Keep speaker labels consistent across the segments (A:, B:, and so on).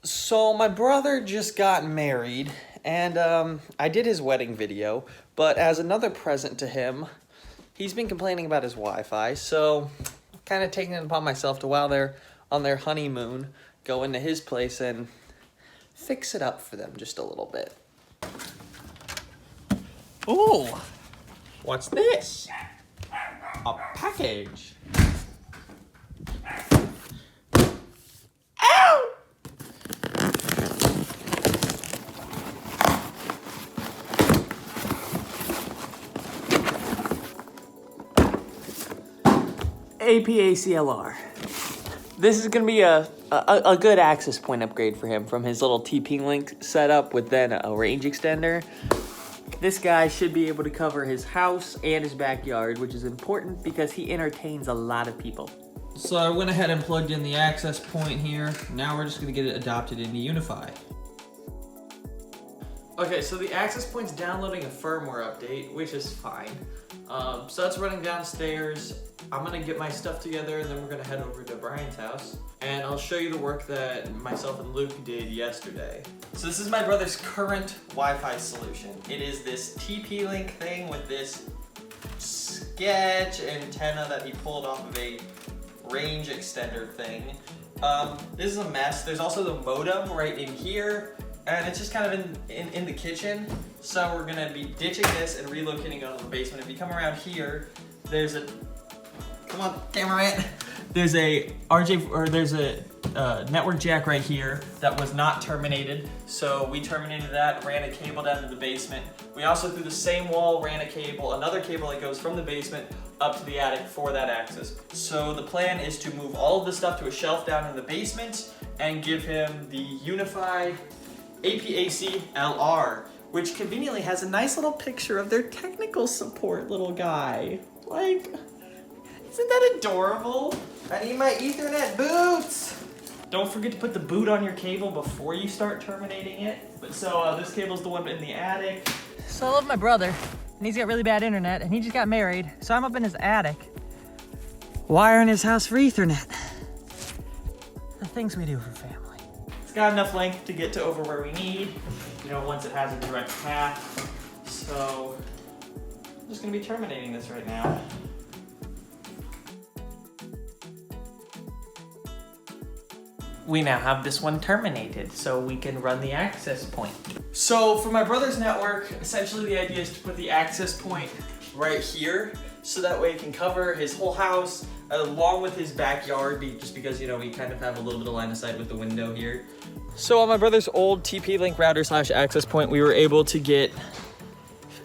A: So my brother just got married, and I did his wedding video, but as another present to him, he's been complaining about his Wi-Fi, so I'm kind of taking it upon myself to, while they're on their honeymoon, go into his place and fix it up for them just a little bit. Ooh, what's this? A package. Ow! APACLR. This is gonna be a good access point upgrade for him from his little TP-Link setup with then a range extender. This guy should be able to cover his house and his backyard, which is important because he entertains a lot of people. So I went ahead and plugged in the access point here. Now we're just gonna get it adopted into UniFi. Okay, so the access point's downloading a firmware update, which is fine. So that's running downstairs. I'm gonna get my stuff together and then we're gonna head over to Brian's house. And I'll show you the work that myself and Luke did yesterday. So this is my brother's current Wi-Fi solution. It is this TP-Link thing with this sketch antenna that he pulled off of a range extender thing. This is a mess. There's also the modem right in here, and it's just kind of in the kitchen. So we're gonna be ditching this and relocating it to the basement. If you come around here, there's a, come on, cameraman. There's a network jack right here that was not terminated. So we terminated that, ran a cable down to the basement. We also, through the same wall, ran a cable, another cable that goes from the basement up to the attic for that access. So the plan is to move all of this stuff to a shelf down in the basement and give him the UniFi APACLR, which conveniently has a nice little picture of their technical support little guy. Like, isn't that adorable? I need my Ethernet boots. Don't forget to put the boot on your cable before you start terminating it. But so this cable's the one in the attic.
B: So I love my brother, and he's got really bad internet, and he just got married. So I'm up in his attic, wiring his house for Ethernet. The things we do for family.
A: It's got enough length to get to over where we need, you know, once it has a direct path. So I'm just gonna be terminating this right now. We now have this one terminated, so we can run the access point. So for my brother's network, essentially the idea is to put the access point right here, so that way it can cover his whole house, along with his backyard, just because, you know, we kind of have a little bit of line of sight with the window here. So on my brother's old TP-Link router / access point, we were able to get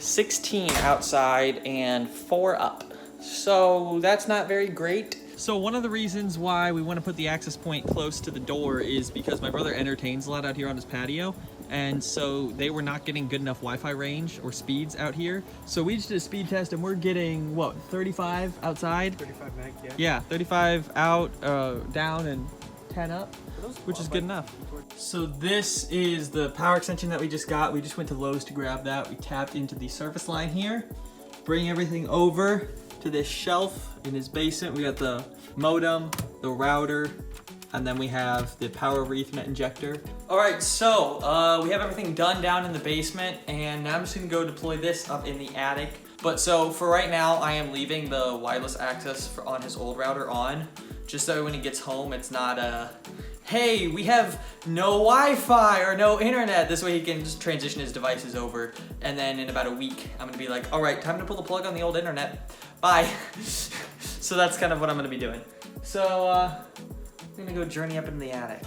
A: 16 outside and 4 up. So that's not very great. So one of the reasons why we want to put the access point close to the door is because my brother entertains a lot out here on his patio, and so they were not getting good enough Wi-Fi range or speeds out here. So we just did a speed test and we're getting, what, 35 outside?
C: 35 meg, yeah.
A: Yeah, 35 out, down, and 10 up, which is good enough. So this is the power extension that we just got. We just went to Lowe's to grab that. We tapped into the service line here, bring everything over to this shelf in his basement. We got the modem, the router, and then we have the power over Ethernet injector. All right, so we have everything done down in the basement, and now I'm just gonna go deploy this up in the attic. But so for right now, I am leaving the wireless access on his old router on, just so when he gets home, it's not hey, we have no Wi-Fi or no internet. This way he can just transition his devices over, and then in about a week, I'm gonna be like, all right, time to pull the plug on the old internet. Bye. So that's kind of what I'm gonna be doing. So I'm gonna go journey up into the attic.